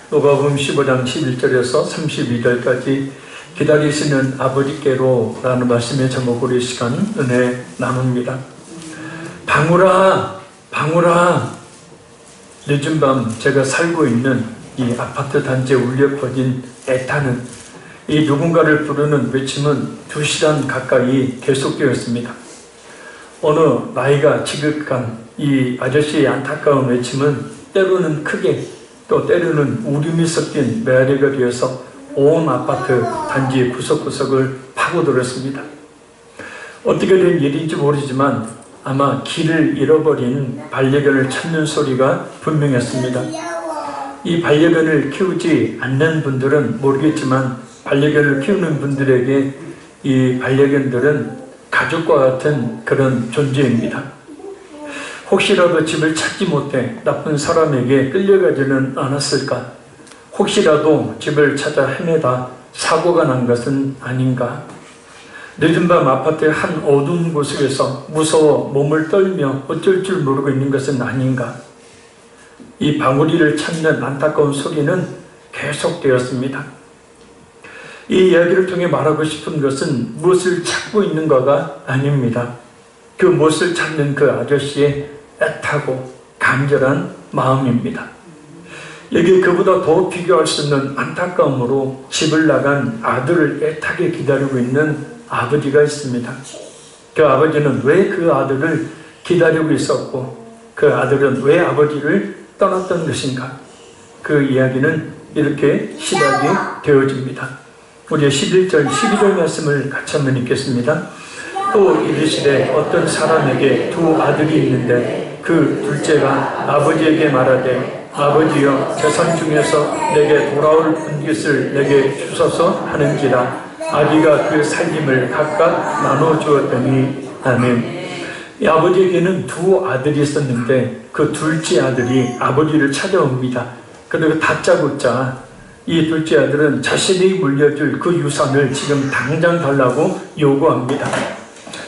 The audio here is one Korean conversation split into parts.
누가복음 15장 11절에서 32절까지 기다리시는 아버지께로 라는 말씀의 제목으로 이 시간 은혜 나눕니다. 방울아, 방울아. 늦은 밤 제가 살고 있는 이 아파트 단지에 울려 퍼진 애타는 이 누군가를 부르는 외침은 2시간 가까이 계속되었습니다. 어느 나이가 지극한 이 아저씨의 안타까운 외침은 때로는 크게 또 때로는 울음이 섞인 메아리가 되어서 온 아파트 단지의 구석구석을 파고들었습니다. 어떻게 된 일인지 모르지만 아마 길을 잃어버린 반려견을 찾는 소리가 분명했습니다. 이 반려견을 키우지 않는 분들은 모르겠지만 반려견을 키우는 분들에게 이 반려견들은 가족과 같은 그런 존재입니다. 혹시라도 집을 찾지 못해 나쁜 사람에게 끌려가지는 않았을까? 혹시라도 집을 찾아 헤매다 사고가 난 것은 아닌가? 늦은 밤 아파트의 한 어두운 곳에서 무서워 몸을 떨며 어쩔 줄 모르고 있는 것은 아닌가? 이 방울이를 찾는 안타까운 소리는 계속되었습니다. 이 이야기를 통해 말하고 싶은 것은 무엇을 찾고 있는가가 아닙니다. 그 무엇을 찾는 그 아저씨의 애타고 간절한 마음입니다. 여기 그보다 더 비교할 수 없는 안타까움으로 집을 나간 아들을 애타게 기다리고 있는 아버지가 있습니다. 그 아버지는 왜 그 아들을 기다리고 있었고 그 아들은 왜 아버지를 떠났던 것인가? 그 이야기는 이렇게 시작이 되어집니다. 우리 11절, 12절 말씀을 같이 한번 읽겠습니다. 또 이르시되 어떤 사람에게 2 아들이 있는데 그 둘째가 아버지에게 말하되 아버지여 재산 중에서 내게 돌아올 분깃을 내게 주소서 하는지라 아비가 그 살림을 각각 나눠 주었더니 아멘. 이 아버지에게는 2 아들이 있었는데 그 둘째 아들이 아버지를 찾아옵니다. 그리고 다짜고짜 이 둘째 아들은 자신이 물려줄 그 유산을 지금 당장 달라고 요구합니다.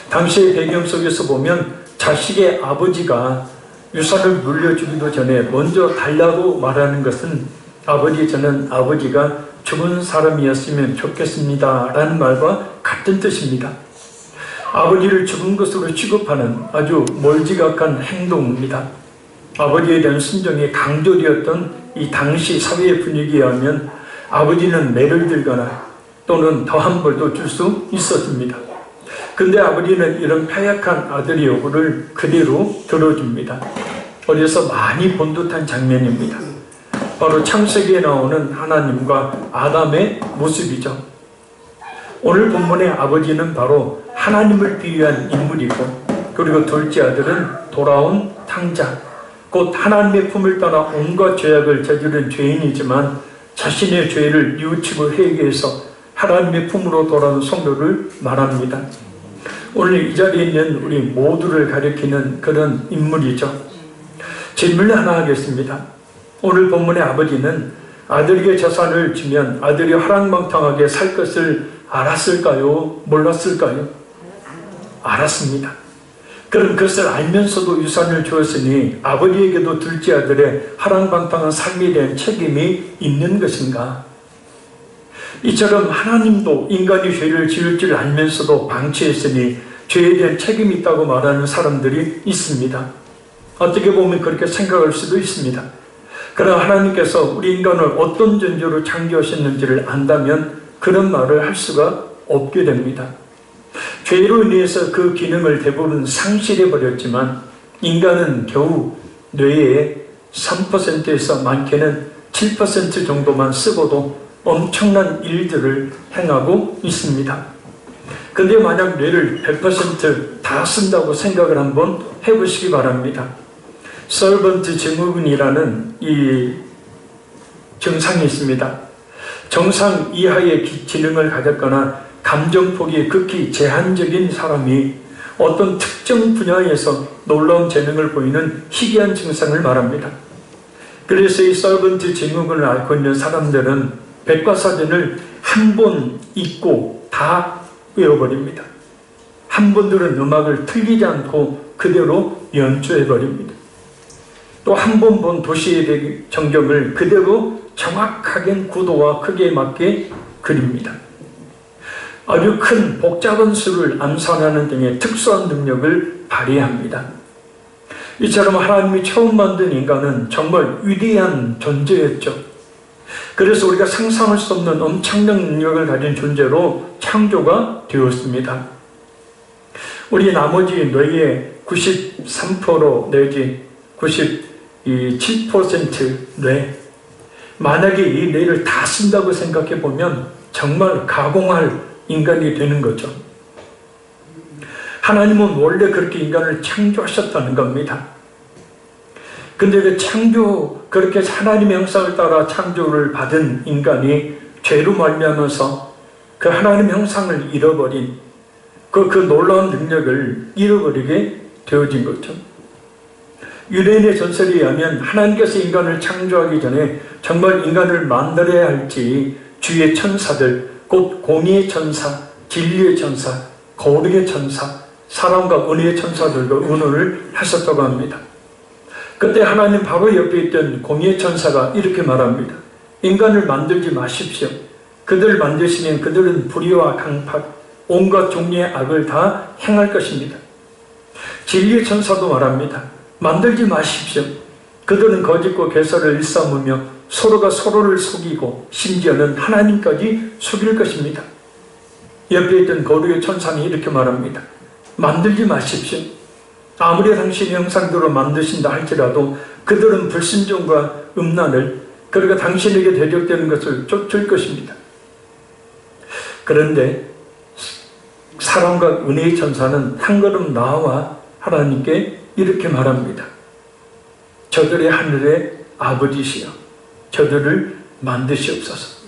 당시의 배경 속에서 보면 자식의 아버지가 유산을 물려주기도 전에 먼저 달라고 말하는 것은 아버지, 저는 아버지가 죽은 사람이었으면 좋겠습니다 라는 말과 같은 뜻입니다. 아버지를 죽은 것으로 취급하는 아주 멀지각한 행동입니다. 아버지에 대한 순종이 강조되었던 이 당시 사회의 분위기에 하면 아버지는 매를 들거나 또는 더한 벌도 줄 수 있었습니다. 근데 아버지는 이런 패약한 아들의 요구를 그대로 들어줍니다. 어려서 많이 본 듯한 장면입니다. 바로 창세기에 나오는 하나님과 아담의 모습이죠. 오늘 본문의 아버지는 바로 하나님을 비유한 인물이고 그리고 둘째 아들은 돌아온 탕자, 곧 하나님의 품을 떠나 온갖 죄악을 저지른 죄인이지만 자신의 죄를 뉘우치고 회개해서 하나님의 품으로 돌아온 성도를 말합니다. 오늘 이 자리에 있는 우리 모두를 가리키는 그런 인물이죠. 질문을 하나 하겠습니다. 오늘 본문의 아버지는 아들에게 재산을 주면 아들이 화랑방탕하게 살 것을 알았을까요? 몰랐을까요? 알았습니다. 그럼 그것을 알면서도 유산을 주었으니 아버지에게도 둘째 아들의 화랑방탕한 삶에 대한 책임이 있는 것인가? 이처럼 하나님도 인간이 죄를 지을 줄 알면서도 방치했으니 죄에 대한 책임이 있다고 말하는 사람들이 있습니다. 어떻게 보면 그렇게 생각할 수도 있습니다. 그러나 하나님께서 우리 인간을 어떤 존재로 창조하셨는지를 안다면 그런 말을 할 수가 없게 됩니다. 죄로 인해서 그 기능을 대부분 상실해버렸지만 인간은 겨우 뇌의 3%에서 많게는 7% 정도만 쓰고도 엄청난 일들을 행하고 있습니다. 근데 만약 뇌를 100% 다 쓴다고 생각을 한번 해보시기 바랍니다. 서번트 증후군이라는 이 증상이 있습니다. 정상 이하의 지능을 가졌거나 감정폭이 극히 제한적인 사람이 어떤 특정 분야에서 놀라운 재능을 보이는 희귀한 증상을 말합니다. 그래서 이 서번트 증후군을 앓고 있는 사람들은 백과사전을 한 번 읽고 다 외워버립니다. 한 번 들은 음악을 틀리지 않고 그대로 연주해버립니다. 또 한 번 본 도시의 전경을 그대로 정확하게 구도와 크기에 맞게 그립니다. 아주 큰 복잡한 수를 암산하는 등의 특수한 능력을 발휘합니다. 이처럼 하나님이 처음 만든 인간은 정말 위대한 존재였죠. 그래서 우리가 상상할 수 없는 엄청난 능력을 가진 존재로 창조가 되었습니다. 우리 나머지 뇌의 93% 내지 97% 뇌, 만약에 이 뇌를 다 쓴다고 생각해 보면 정말 가공할 인간이 되는 거죠. 하나님은 원래 그렇게 인간을 창조하셨다는 겁니다. 근데 그 그렇게 하나님의 형상을 따라 창조를 받은 인간이 죄로 말미암아서 그 하나님의 형상을 잃어버린 그 놀라운 능력을 잃어버리게 되어진 거죠. 유대인의 전설에 의하면 하나님께서 인간을 창조하기 전에 정말 인간을 만들어야 할지 주의 천사들, 곧 공의의 천사, 진리의 천사, 거룩의 천사, 사랑과 은혜의 천사들과 의논을 하셨다고 합니다. 그때 하나님 바로 옆에 있던 공의의 천사가 이렇게 말합니다. 인간을 만들지 마십시오. 그들을 만드시면 그들은 불의와 강팍, 온갖 종류의 악을 다 행할 것입니다. 진리의 천사도 말합니다. 만들지 마십시오. 그들은 거짓과 개설을 일삼으며 서로가 서로를 속이고 심지어는 하나님까지 속일 것입니다. 옆에 있던 거룩의 천사는 이렇게 말합니다. 만들지 마십시오. 아무리 당신의 형상대로 만드신다 할지라도 그들은 불순종과 음란을, 그러니까 당신에게 대적되는 것을 쫓을 것입니다. 그런데 사랑과 은혜의 천사는 한 걸음 나와 하나님께 이렇게 말합니다. 저들의 하늘의 아버지시여, 저들을 만드시옵소서.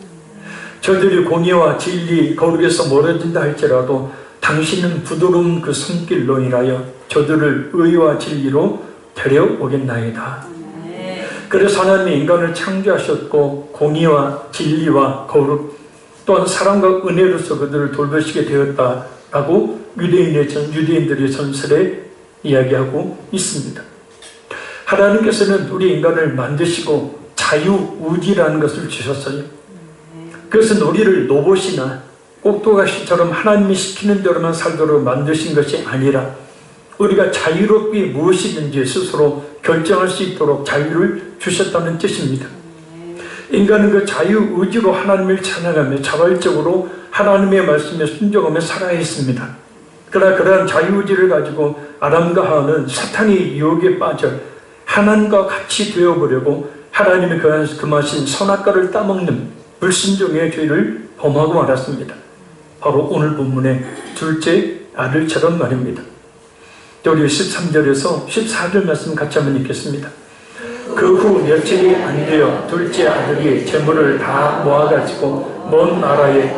저들이 공의와 진리, 거룩에서 멀어진다 할지라도 당신은 부드러운 그 손길로 인하여 저들을 의와 진리로 데려오겠나이다. 그래서 하나님이 인간을 창조하셨고 공의와 진리와 거룩 또한 사랑과 은혜로서 그들을 돌보시게 되었다라고 유대인들의 전설에 이야기하고 있습니다. 하나님께서는 우리 인간을 만드시고 자유의지라는 것을 주셨어요. 그것은 우리를 로봇이나 꼭두가시처럼 하나님이 시키는 대로만 살도록 만드신 것이 아니라 우리가 자유롭게 무엇이든지 스스로 결정할 수 있도록 자유를 주셨다는 뜻입니다. 인간은 그 자유의지로 하나님을 찬양하며 자발적으로 하나님의 말씀에 순종하며 살아야 했습니다. 그러나 그러한 자유의지를 가지고 아담과 하와는 사탄의 유혹에 빠져 하나님과 같이 되어보려고 하나님의 금하신 선악과를 따먹는 불순종의 죄를 범하고 말았습니다. 바로 오늘 본문의 둘째 아들처럼 말입니다. 우리 13절에서 14절 말씀 같이 한번 읽겠습니다. 그 후 며칠이 안 되어 둘째 아들이 재물을 다 모아가지고 먼 나라에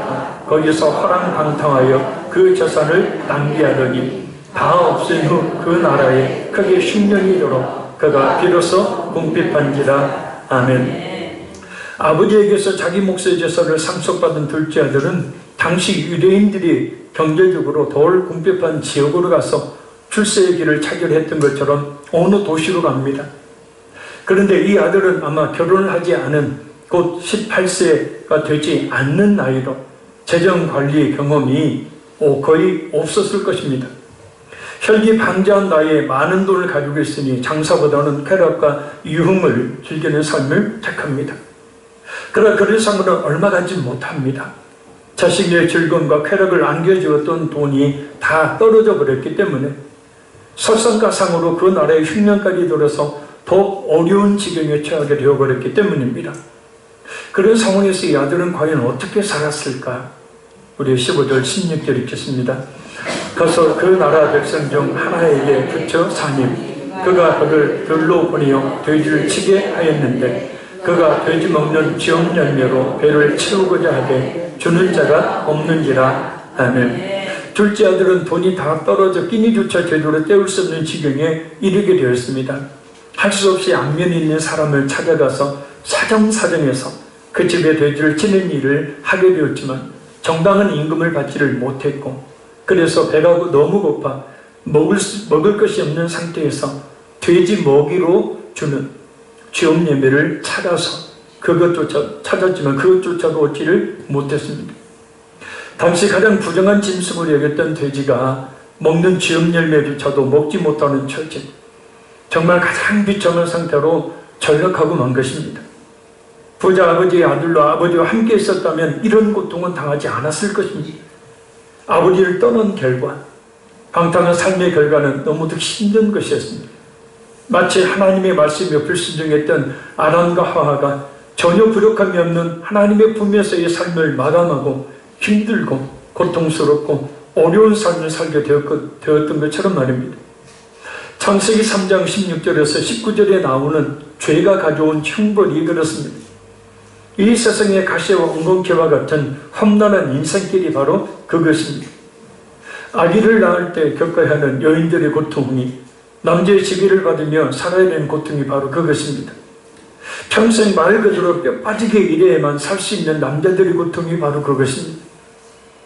거기서 허랑방탕하여 그 재산을 낭비하더니 다 없은 후 그 나라에 크게 흉년이 이르러 그가 비로소 궁핍한지라. 아멘. 아버지에게서 자기 몫의 재산을 상속받은 둘째 아들은 당시 유대인들이 경제적으로 덜 궁핍한 지역으로 가서 출세의 길을 차기로 했던 것처럼 어느 도시로 갑니다. 그런데 이 아들은 아마 결혼을 하지 않은 곧 18세가 되지 않는 나이로 재정관리 경험이 거의 없었을 것입니다. 혈기 방자한 나이에 많은 돈을 가지고 있으니 장사보다는 쾌락과 유흥을 즐기는 삶을 택합니다. 그러나 그런 삶은 얼마 가지 못합니다. 자신의 즐거움과 쾌락을 안겨주었던 돈이 다 떨어져 버렸기 때문에 설상가상으로 그 나라의 흉년까지 들어서 더욱 어려운 지경에 처하게 되어버렸기 때문입니다. 그런 상황에서 이 아들은 과연 어떻게 살았을까? 우리 15절 16절 읽겠습니다. 가서 그 나라 백성 중 하나에게 붙여 사님, 그가 그를 들로 보내어 돼지를 치게 하였는데 그가 돼지 먹는 지옥 열매로 배를 채우고자 하되 주는 자가 없는지라. 아멘. 둘째 아들은 돈이 다 떨어져 끼니조차 제대로 때울 수 없는 지경에 이르게 되었습니다. 할 수 없이 안면이 있는 사람을 찾아가서 사정사정해서 그 집에 돼지를 치는 일을 하게 되었지만 정당한 임금을 받지를 못했고, 그래서 배가 너무 고파 먹을 것이 없는 상태에서 돼지 먹이로 주는 죄업 예배를 찾았지만 그것조차도 얻지를 못했습니다. 당시 가장 부정한 짐승으로 여겼던 돼지가 먹는 죄업 열매조차도 먹지 못하는 처지, 정말 가장 비참한 상태로 전락하고 만 것입니다. 부자 아버지의 아들로 아버지와 함께 있었다면 이런 고통은 당하지 않았을 것입니다. 아버지를 떠난 결과, 방탕한 삶의 결과는 너무도 힘든 것이었습니다. 마치 하나님의 말씀에 불순종했던 아람과 하와가 전혀 부족함이 없는 하나님의 품에서의 삶을 마감하고 힘들고 고통스럽고 어려운 삶을 살게 되었던 것처럼 말입니다. 창세기 3장 16절에서 19절에 나오는 죄가 가져온 형벌이 그렇습니다. 이 세상의 가시와 엉겅퀴와 같은 험난한 인생길이 바로 그것입니다. 아기를 낳을 때 겪어야 하는 여인들의 고통이, 남자의 시기를 받으며 살아야 되는 고통이 바로 그것입니다. 평생 말 그대로 뼈 빠지게 일해야만 살 수 있는 남자들의 고통이 바로 그것입니다.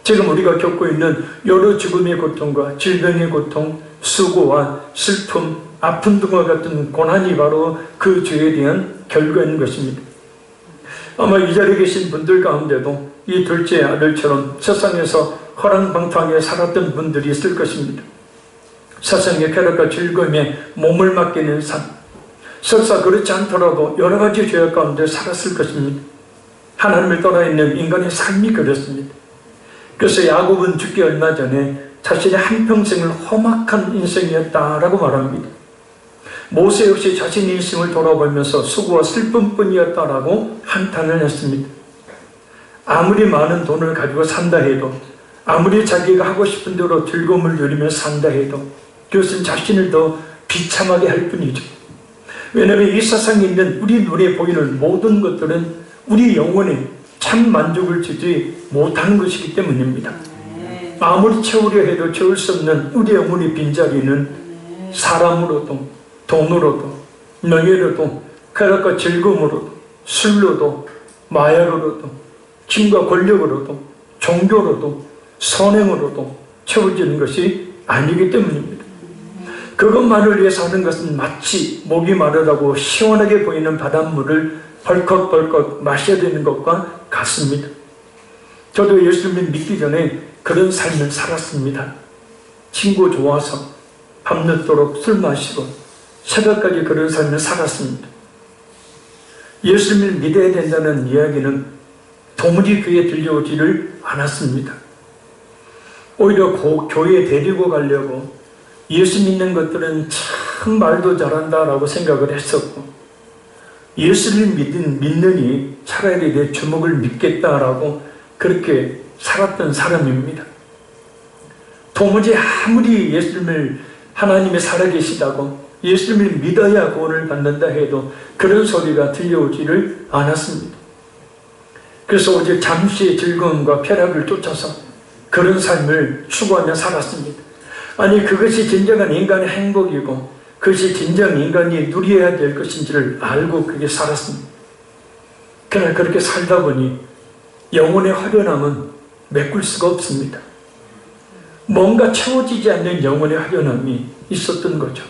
지금 우리가 겪고 있는 여러 죽음의 고통과 질병의 고통, 수고와 슬픔, 아픔 등과 같은 고난이 바로 그 죄에 대한 결과인 것입니다. 아마 이 자리에 계신 분들 가운데도 이 둘째 아들처럼 세상에서 허랑방탕하게 살았던 분들이 있을 것입니다. 세상의 쾌락과 즐거움에 몸을 맡기는 삶, 설사 그렇지 않더라도 여러 가지 죄악 가운데 살았을 것입니다. 하나님을 떠나 있는 인간의 삶이 그렇습니다. 그래서 야곱은 죽기 얼마 전에 자신의 한평생을 험악한 인생이었다라고 말합니다. 모세 역시 자신의 인생을 돌아보면서 수고와 슬픔뿐이었다라고 한탄을 했습니다. 아무리 많은 돈을 가지고 산다 해도, 아무리 자기가 하고 싶은 대로 즐거움을 누리며 산다 해도 그것은 자신을 더 비참하게 할 뿐이죠. 왜냐하면 이 세상에 있는 우리 눈에 보이는 모든 것들은 우리 영혼에 참 만족을 주지 못하는 것이기 때문입니다. 아무리 채우려 해도 채울 수 없는 우리 영혼의 빈자리는 사람으로도, 돈으로도, 명예로도, 쾌락과 즐거움으로도, 술로도, 마약으로도, 힘과 권력으로도, 종교로도, 선행으로도 채워지는 것이 아니기 때문입니다. 그것만을 위해서 하는 것은 마치 목이 마르다고 시원하게 보이는 바닷물을 벌컥벌컥 마셔야 되는 것과 같습니다. 저도 예수님을 믿기 전에 그런 삶을 살았습니다. 친구 좋아서 밤늦도록 술 마시고 새벽까지 그런 삶을 살았습니다. 예수님을 믿어야 된다는 이야기는 도무지 귀에 들려오지를 않았습니다. 오히려 교회에 데리고 가려고 예수 믿는 것들은 참 말도 잘한다라고 생각을 했었고, 예수를 믿느니 차라리 내 주먹을 믿겠다라고 그렇게 살았던 사람입니다. 도무지 아무리 예수님을 하나님이 살아계시다고 예수님을 믿어야 구원을 받는다 해도 그런 소리가 들려오지를 않았습니다. 그래서 오직 잠시의 즐거움과 쾌락을 쫓아서 그런 삶을 추구하며 살았습니다. 아니, 그것이 진정한 인간의 행복이고 그것이 진정 인간이 누려야 될 것인지를 알고 그렇게 살았습니다. 그러나 그렇게 살다 보니 영혼의 화려함은 메꿀 수가 없습니다. 뭔가 채워지지 않는 영혼의 화려함이 있었던 거죠.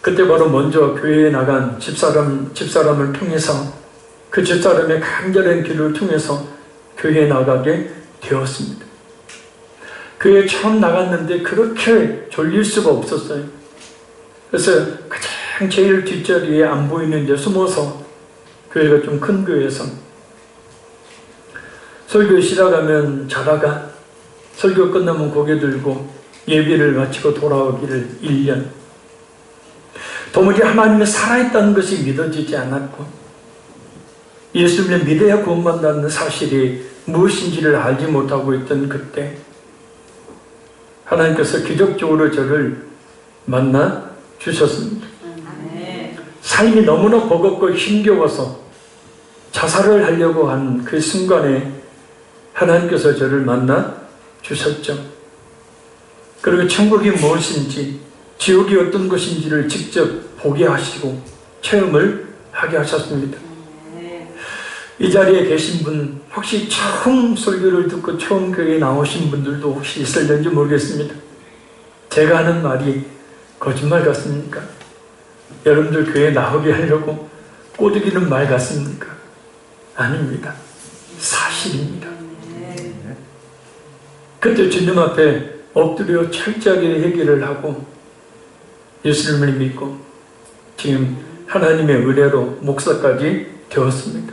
그때 바로 먼저 교회에 나간 집사람을 통해서, 그 집사람의 간절한 기도를 통해서 교회에 나가게 되었습니다. 교회에 처음 나갔는데 그렇게 졸릴 수가 없었어요. 그래서 가장 제일 뒷자리에 안 보이는 데 숨어서, 교회가 좀 큰 교회에서 설교 시작하면 자다가 설교 끝나면 고개 들고 예배를 마치고 돌아오기를 1년. 도무지 하나님이 살아있다는 것이 믿어지지 않았고, 예수님을 믿어야 구원받는다는 사실이 무엇인지를 알지 못하고 있던 그때 하나님께서 기적적으로 저를 만나 주셨습니다. 삶이 너무나 버겁고 힘겨워서 자살을 하려고 한 그 순간에 하나님께서 저를 만나 주셨죠. 그리고 천국이 무엇인지, 지옥이 어떤 것인지를 직접 보게 하시고 체험을 하게 하셨습니다. 이 자리에 계신 분, 혹시 처음 설교를 듣고 처음 교회에 나오신 분들도 혹시 있을는지 모르겠습니다. 제가 하는 말이 거짓말 같습니까? 여러분들 교회에 나오게 하려고 꼬드기는 말 같습니까? 아닙니다. 사실입니다. 그때 주님 앞에 엎드려 철저하게 회개를 하고 예수님을 믿고 지금 하나님의 은혜로 목사까지 되었습니다.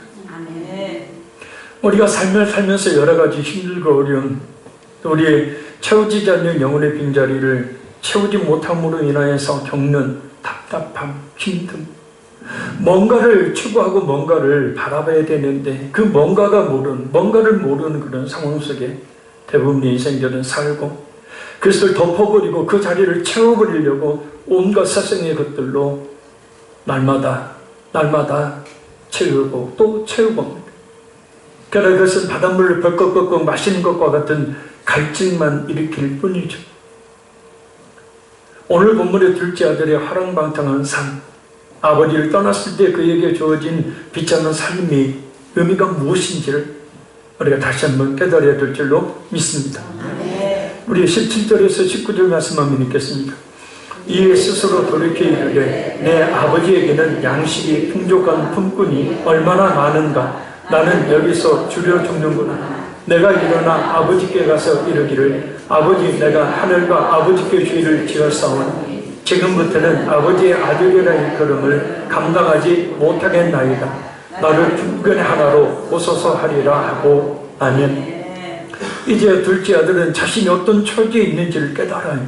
우리가 삶을 살면서 여러 가지 힘들고 어려움, 우리의 채워지지 않는 영혼의 빈자리를 채우지 못함으로 인하여서 겪는 답답함, 힘듦, 뭔가를 추구하고 뭔가를 바라봐야 되는데 그 뭔가를 모르는 그런 상황 속에 대부분의 인생들은 살고 그것을 덮어버리고 그 자리를 채워버리려고 온갖 세상의 것들로 날마다 채우고 또 채우고 합니다. 그러나 그것은 바닷물을 벌컥벌컥 마시는 것과 같은 갈증만 일으킬 뿐이죠. 오늘 본문의 둘째 아들의 화랑방탕한 삶, 아버지를 떠났을 때 그에게 주어진 비참한 삶의 의미가 무엇인지를 우리가 다시 한번 깨달아야 될 줄로 믿습니다. 우리 17절에서 19절 말씀 한번 읽겠습니다. 이에 스스로 돌이켜 이르되 내 아버지에게는 양식이 풍족한 품꾼이 얼마나 많은가. 나는 여기서 줄여 죽는구나. 내가 일어나 아버지께 가서 이르기를 아버지 내가 하늘과 아버지께 죄를 지었사오니 지금부터는 아버지의 아들이라 일컬음을 감당하지 못하겠나이다. 나를 중근의 하나로 오소서 하리라 하고 아멘. 이제 둘째 아들은 자신이 어떤 처지에 있는지를 깨달아요.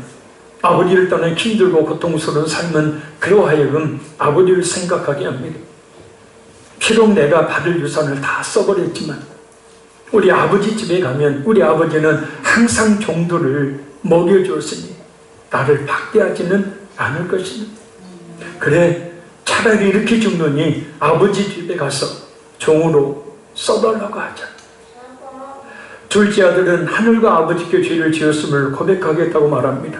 아버지를 떠나 힘들고 고통스러운 삶은 그로 하여금 아버지를 생각하게 합니다. 비록 내가 받을 유산을 다 써버렸지만 우리 아버지 집에 가면 우리 아버지는 항상 종들을 먹여주었으니 나를 박대하지는 않을 것이다. 그래 차라리 이렇게 죽느니 아버지 집에 가서 종으로 써달라고 하자. 둘째 아들은 하늘과 아버지께 죄를 지었음을 고백하겠다고 말합니다.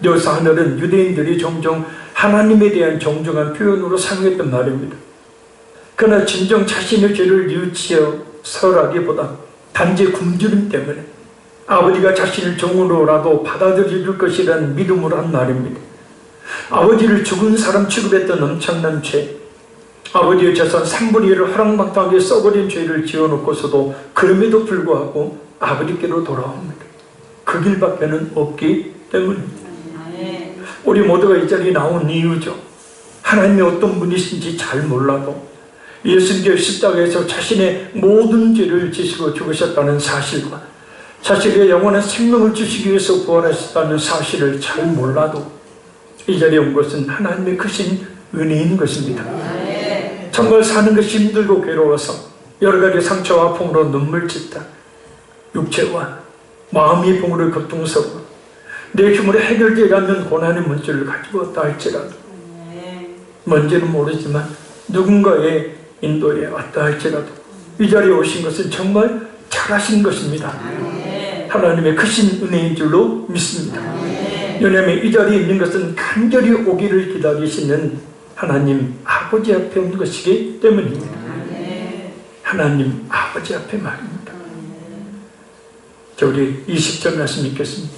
여기서 하늘은 유대인들이 종종 하나님에 대한 정중한 표현으로 사용했던 말입니다. 그러나 진정 자신의 죄를 뉘우치어서라기보다 단지 굶주림 때문에 아버지가 자신을 종으로라도 받아들일 것이라는 믿음으로 한 말입니다. 아버지를 죽은 사람 취급했던 엄청난 죄, 아버지의 재산 3분의 1을 화랑방탕하게 써버린 죄를 지어놓고서도 그럼에도 불구하고 아버지께로 돌아옵니다. 그 길밖에는 없기 때문입니다. 우리 모두가 이 자리에 나온 이유죠. 하나님이 어떤 분이신지 잘 몰라도 예수님께서 십자가에서 자신의 모든 죄를 지시고 죽으셨다는 사실과 자신의 영원한 생명을 주시기 위해서 부활하셨다는 사실을 잘 몰라도 이 자리에 온 것은 하나님의 크신 은혜인 것입니다. 정말 사는 것이 힘들고 괴로워서 여러 가지 상처와 아픔으로 눈물 짓다. 육체와 마음의 봉으로 고통스러워 내 힘으로 해결되지 않는 고난의 문제를 가지고 왔다 할지라도 뭔지는 모르지만 누군가의 인도에 왔다 할지라도 이 자리에 오신 것은 정말 잘하신 것입니다. 하나님의 크신 은혜인 줄로 믿습니다. 왜냐하면 이 자리에 있는 것은 간절히 오기를 기다리시는 하나님 아버지 앞에 온 것이기 때문입니다. 하나님 아버지 앞에 말입니다. 자, 우리 20절 말씀 읽겠습니다.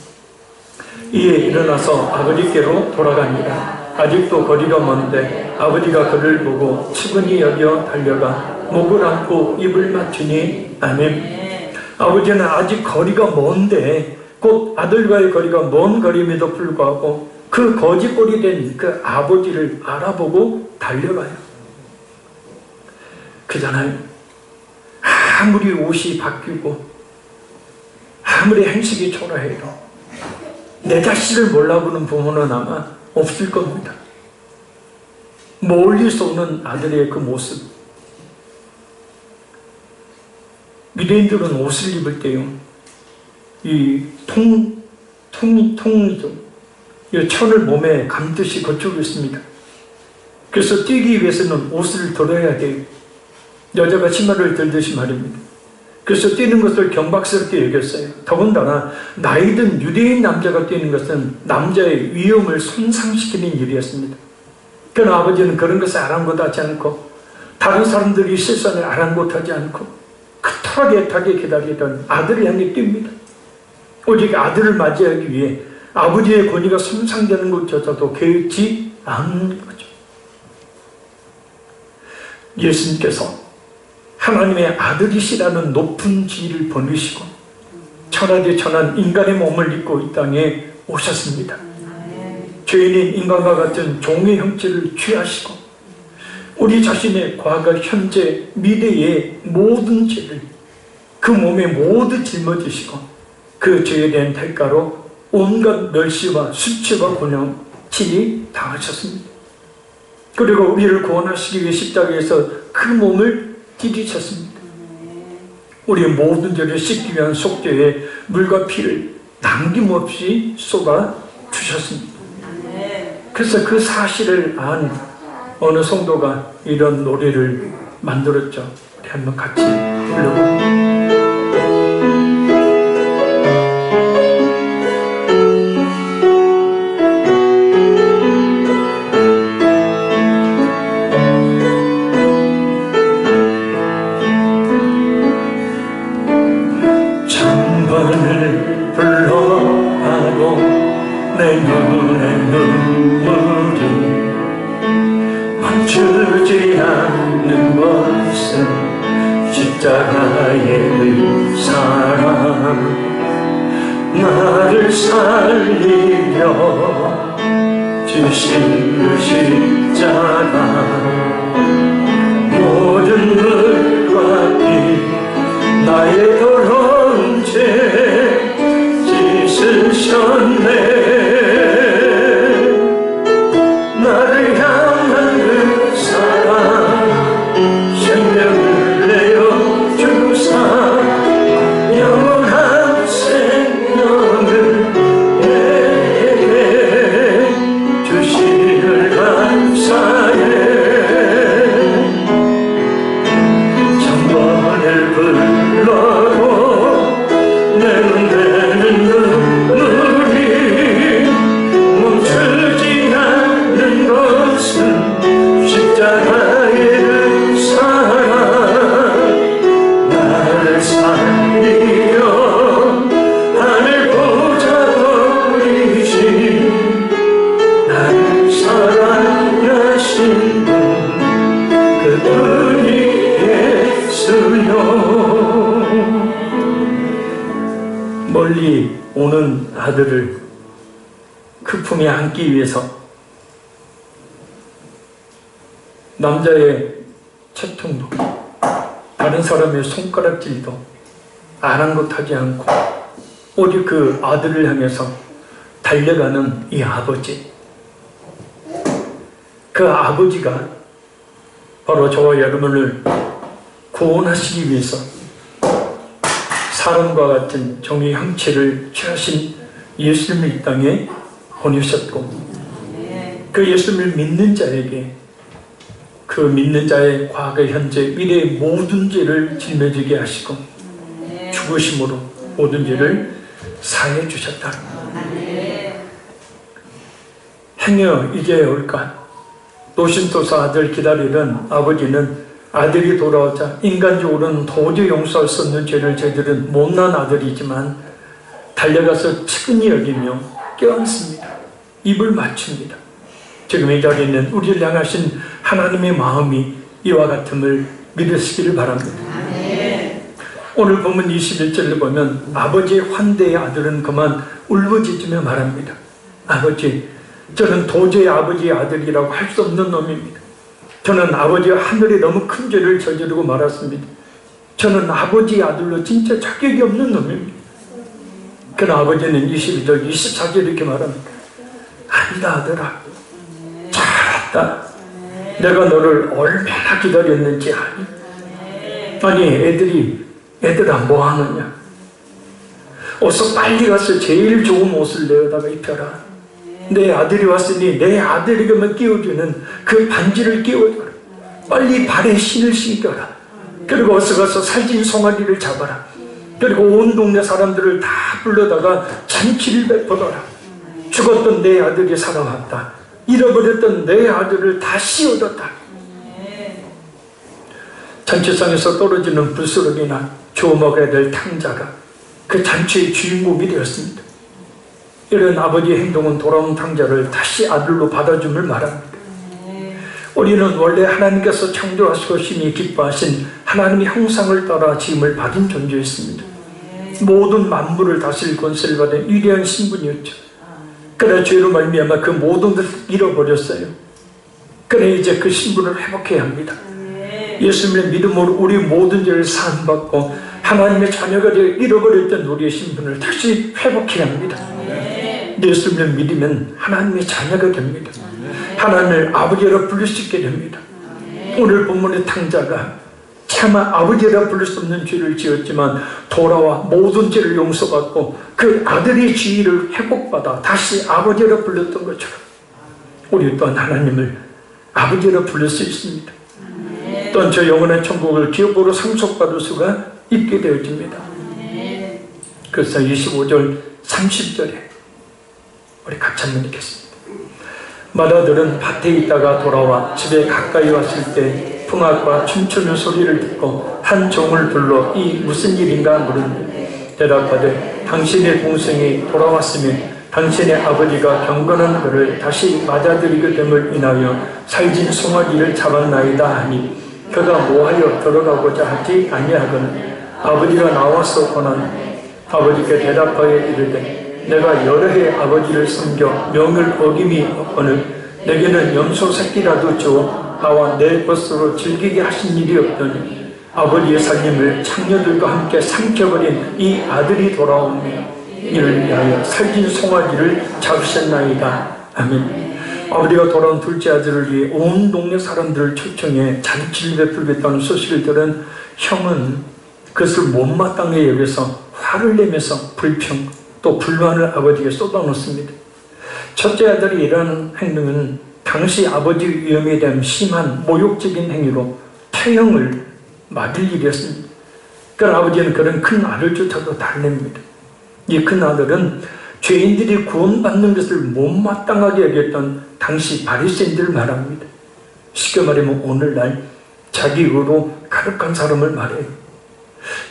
이에 일어나서 아버지께로 돌아갑니다. 아직도 거리가 먼데 아버지가 그를 보고 측은히 여겨 달려가 목을 안고 입을 맞추니 아멘. 아버지는 아직 거리가 먼데 곧 아들과의 거리가 먼 거리임에도 불구하고 그 거짓골이 된 그 아버지를 알아보고 달려가요. 그잖아요. 아무리 옷이 바뀌고 아무리 행식이 초라해도 내 자신을 몰라보는 부모는 아마 없을 겁니다. 멀리서 오는 아들의 그 모습. 유대인들은 옷을 입을 때요, 이 이 천을 몸에 감듯이 거치고 있습니다. 그래서 뛰기 위해서는 옷을 들어야 돼요. 여자가 치마를 들듯이 말입니다. 그래서 뛰는 것을 경박스럽게 여겼어요. 더군다나 나이든 유대인 남자가 뛰는 것은 남자의 위엄을 손상시키는 일이었습니다. 그러나 아버지는 그런 것을 아랑곳하지 않고 다른 사람들이 실선을 아랑곳하지 않고 그토록 애타게 기다리던 아들을 향해 뜁니다. 오직 아들을 맞이하기 위해 아버지의 권위가 손상되는 것조차도 개의치 않는 거죠. 예수님께서 하나님의 아들이시라는 높은 지위를 버리시고 천하대 천한 인간의 몸을 입고 이 땅에 오셨습니다. 죄인인 인간과 같은 종의 형체를 취하시고 우리 자신의 과거, 현재, 미래의 모든 죄를 그 몸에 모두 짊어지시고 그 죄에 대한 대가로 온갖 멸시와 수치와 곤욕이 당하셨습니다. 그리고 우리를 구원하시기 위해 십자가에서 그 몸을 디디셨습니다. 우리의 모든 죄를 씻기 위한 속죄에 물과 피를 남김없이 쏟아 주셨습니다. 그래서 그 사실을 안 어느 성도가 이런 노래를 만들었죠. 우리 한번 같이 불러볼까요? 내 눈에 눈물이 멈추지 않는 것은 십자가의 의사라. 나를 살리려 주신 그 십자가 모든 물과 피 나의 더러운 죄 씻으셨네. 나를 향한 그 사랑 생명을 내어 주사 영원한 생명을 내게 주시를 감사해. 천번을 불러도 내 눈에는 눈물이 멈추지 않는 것은 십자가의 의사라. 나를 살리려 하늘 보좌 버리신 나를 사랑하신 그분이 예수여. 멀리 오는 아들을 그 품에 안기 위해서 남자의 채통도 다른 사람의 손가락질도 아랑곳하지 않고 오직 그 아들을 향해서 달려가는 이 아버지, 그 아버지가 바로 저와 여러분을 구원하시기 위해서 사람과 같은 종의 형체를 취하신 예수님을 이 땅에 보내셨고 그 예수님을 믿는 자에게 그 믿는 자의 과거, 현재, 미래의 모든 죄를 짊어지게 하시고 죽으심으로 모든 죄를 사해 주셨다. 행여 이제 올까? 노심토사 아들 기다리던 아버지는 아들이 돌아오자 인간적으로는 도저히 용서할 수 없는 죄를 저지른 못난 아들이지만 달려가서 측은히 여기며 껴안습니다. 입을 맞춥니다. 지금 이 자리에 있는 우리를 향하신 하나님의 마음이 이와 같음을 믿으시기를 바랍니다. 오늘 본문 21절을 보면 아버지의 환대의 아들은 그만 울부짖으며 말합니다. 아버지, 저는 도저히 아버지의 아들이라고 할 수 없는 놈입니다. 저는 아버지와 하늘에 너무 큰 죄를 저지르고 말았습니다. 저는 아버지의 아들로 진짜 자격이 없는 놈입니다. 그러나 아버지는 22절, 24절 이렇게 말합니다. 아니다 아들아, 잘했다. 내가 너를 얼마나 기다렸는지 아니? 아니 애들아 뭐하느냐? 어서 빨리 가서 제일 좋은 옷을 내어다가 입혀라. 내 아들이 왔으니 내 아들에게만 끼워주는 그 반지를 끼워줘라. 빨리 발에 신을 신겨라. 그리고 어서 가서 살진 송아리를 잡아라. 그리고 온 동네 사람들을 다 불러다가 잔치를 베풀어라. 죽었던 내 아들이 살아왔다. 잃어버렸던 내 아들을 다시 얻었다. 잔치상에서 떨어지는 부스러기나 주워 먹어야 될 탕자가 그 잔치의 주인공이 되었습니다. 이런 아버지의 행동은 돌아온 탕자를 다시 아들로 받아줌을 말합니다. 우리는 원래 하나님께서 창조하시고 심히 기뻐하신 하나님의 형상을 따라 지음을 받은 존재였습니다. 모든 만물을 다스릴 권세를 받은 위대한 신분이었죠. 그러나 죄로 말미암아 그 모든 것을 잃어버렸어요. 그래 이제 그 신분을 회복해야 합니다. 예수님의 믿음으로 우리 모든 죄를 사함받고 하나님의 자녀가 되어 잃어버렸던 우리의 신분을 다시 회복해야 합니다. 예수님을 믿으면 하나님의 자녀가 됩니다. 하나님을 아버지라 부를 수 있게 됩니다. 오늘 본문의 탕자가 차마 아버지라 부를 수 없는 죄를 지었지만 돌아와 모든 죄를 용서받고 그 아들의 지위를 회복받아 다시 아버지라 불렀던 것처럼 우리 또한 하나님을 아버지라 부를 수 있습니다. 또한 저 영원한 천국을 기업으로 상속받을 수가 있게 되어집니다. 그래서 25절 30절에 우리 같이 한번 읽겠습니다. 마다들은 밭에 있다가 돌아와 집에 가까이 왔을 때 풍악과 춤추는 소리를 듣고 한 종을 불러 이 무슨 일인가 물으니 대답하되 당신의 동생이 돌아왔으면 당신의 아버지가 경건한 그를 다시 맞아들이게 됨을 인하여 살진 송아지를 잡았나이다 하니 그가 뭐하여 들어가고자 하지 아니하거늘 아버지가 나와서 권하니 아버지께 대답하여 이르되 내가 여러 해 아버지를 섬겨 명을 어김이 없거늘 내게는 염소 새끼라도 주어 나와 내 것으로 즐기게 하신 일이 없더니 아버지의 살림을 창녀들과 함께 삼켜버린 이 아들이 돌아오며 이를 위하여 살진 송아지를 잡으셨나이다. 아멘. 아버지가 돌아온 둘째 아들을 위해 온 동네 사람들을 초청해 잔치를 베풀겠다는 소식을 들은 형은 그것을 못마땅하게 여겨서 화를 내면서 불평 또 불만을 아버지에게 쏟아놓습니다. 첫째 아들이 일하는 행동은 당시 아버지 위험에 대한 심한 모욕적인 행위로 태형을 맞을 일이었습니다. 그러나 아버지는 그런 큰 아들조차도 달랩니다. 이 큰 아들은 죄인들이 구원받는 것을 못마땅하게 여겼던 당시 바리새인들을 말합니다. 쉽게 말하면 오늘날 자기 의로 가득한 사람을 말해요.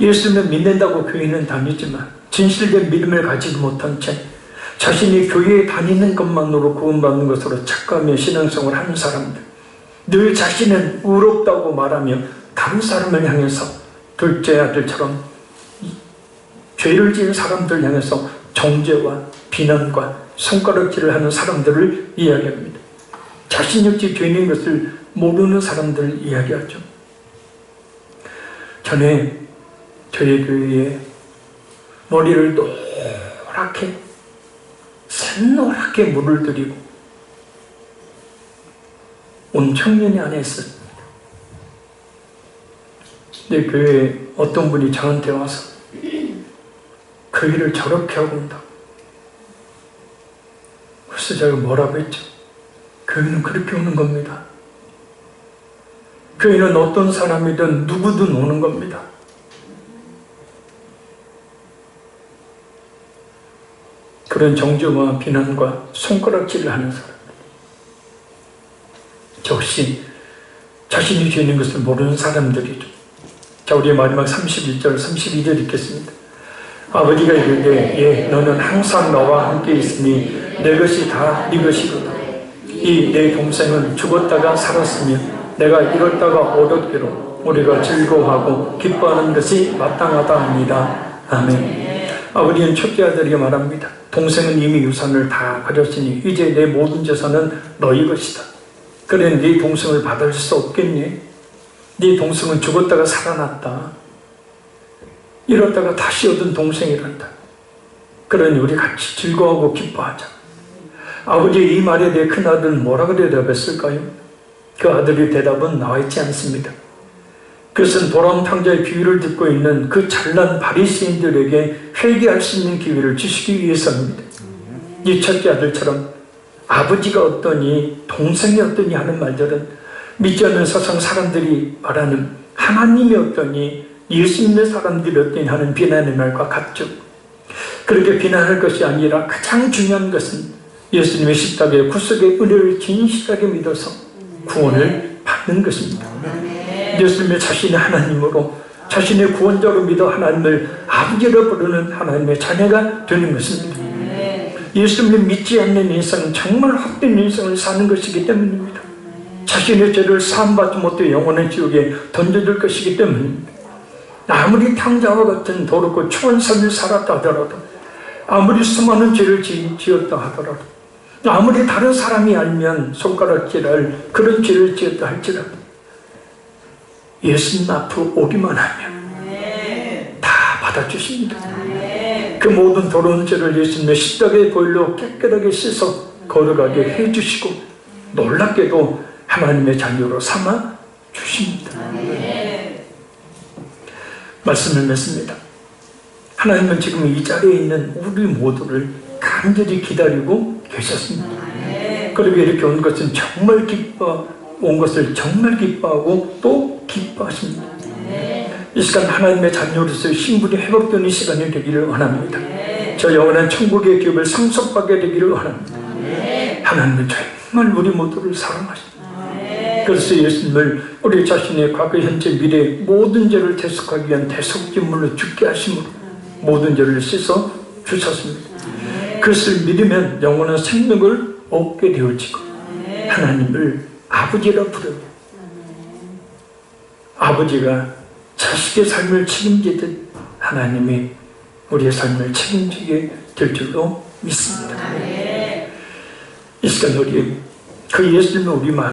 예수님을 믿는다고 교회는 다니지만 진실된 믿음을 가지지 못한 채 자신이 교회에 다니는 것만으로 구원받는 것으로 착각하며 신앙생활을 하는 사람들, 늘 자신은 의롭다고 말하며 다른 사람을 향해서 둘째 아들처럼 죄를 지은 사람들 향해서 정죄와 비난과 손가락질을 하는 사람들을 이야기합니다. 자신 역시 죄인인 것을 모르는 사람들을 이야기하죠. 전에 저희 교회에 머리를 노랗게 샛노랗게 물을 들이고 온 청년이 안에 있었습니다. 내 교회에 어떤 분이 저한테 와서 그 일을 저렇게 하고 온다. 그래서 제가 뭐라고 했죠? 교회는 그렇게 오는 겁니다. 교회는 어떤 사람이든 누구든 오는 겁니다. 그런 정죄와 비난과 손가락질을 하는 사람, 역시 자신이 죄 있는 것을 모르는 사람들이죠. 자, 우리 마지막 31절 32절 읽겠습니다. 아버지가 이르되 예 너는 항상 나와 함께 있으니 내 것이 다 네 것이로다. 이 내 동생은 죽었다가 살았으며 내가 잃었다가 얻었기로 우리가 즐거워하고 기뻐하는 것이 마땅하다 합니다. 아멘. 아버지는 첫째 아들에게 말합니다. 동생은 이미 유산을 다 가졌으니 이제 내 모든 재산은 너희 것이다. 그래 네 동생을 받을 수 없겠니? 네 동생은 죽었다가 살아났다. 잃었다가 다시 얻은 동생이란다. 그러니 우리 같이 즐거워하고 기뻐하자. 아버지의 이 말에 대해 큰아들은 뭐라고 대답했을까요? 그 아들의 대답은 나와 있지 않습니다. 그것은 돌아온 탕자의 비유를 듣고 있는 그 잘난 바리새인들에게 회개할 수 있는 기회를 주시기 위해서입니다. 이 첫째 아들처럼 아버지가 어떠니 동생이 어떠니 하는 말들은 믿지 않는 세상 사람들이 말하는 하나님이 어떠니 예수 믿는 사람들이 어떠니 하는 비난의 말과 같죠. 그렇게 비난할 것이 아니라 가장 중요한 것은 예수님의 십자가의 구속의 은혜를 진실하게 믿어서 구원을 받는 것입니다. 예수님의 자신의 하나님으로 자신의 구원자로 믿어 하나님을 아버지로 부르는 하나님의 자녀가 되는 것입니다. 예수님을 믿지 않는 인생은 정말 헛된 인생을 사는 것이기 때문입니다. 자신의 죄를 사함받지 못해 영원한 지옥에 던져질 것이기 때문입니다. 아무리 탕자와 같은 더럽고 추한 삶을 살았다 하더라도, 아무리 수많은 죄를 지었다 하더라도, 아무리 다른 사람이 알면 손가락질할 그런 죄를 지었다 할지라도 예수님 앞으로 오기만 하면 다 받아주십니다. 그 모든 더러운 죄를 예수님의 십자가의 보혈로 깨끗하게 씻어 걸어가게 해주시고, 놀랍게도 하나님의 자녀로 삼아 주십니다. 말씀을 맺습니다. 하나님은 지금 이 자리에 있는 우리 모두를 간절히 기다리고 계셨습니다. 그리고 이렇게 온 것을 정말 기뻐하고 또 기뻐하십니다. 이 시간 하나님의 자녀로서의 신분이 회복되는 시간이 되기를 원합니다. 저 영원한 천국의 기업을 상속받게 되기를 원합니다. 하나님은 정말 우리 모두를 사랑하십니다. 그래서 예수님을 우리 자신의 과거, 현재, 미래 모든 죄를 대속하기 위한 대속제물로 죽게 하심으로 모든 죄를 씻어 주셨습니다. 그것을 믿으면 영원한 생명을 얻게 되어지고 하나님을 아버지라 부르고, 아버지가 자식의 삶을 책임지듯 하나님이 우리의 삶을 책임지게 될 줄로 믿습니다. 이 시간 우리 그 예수님을 우리 마음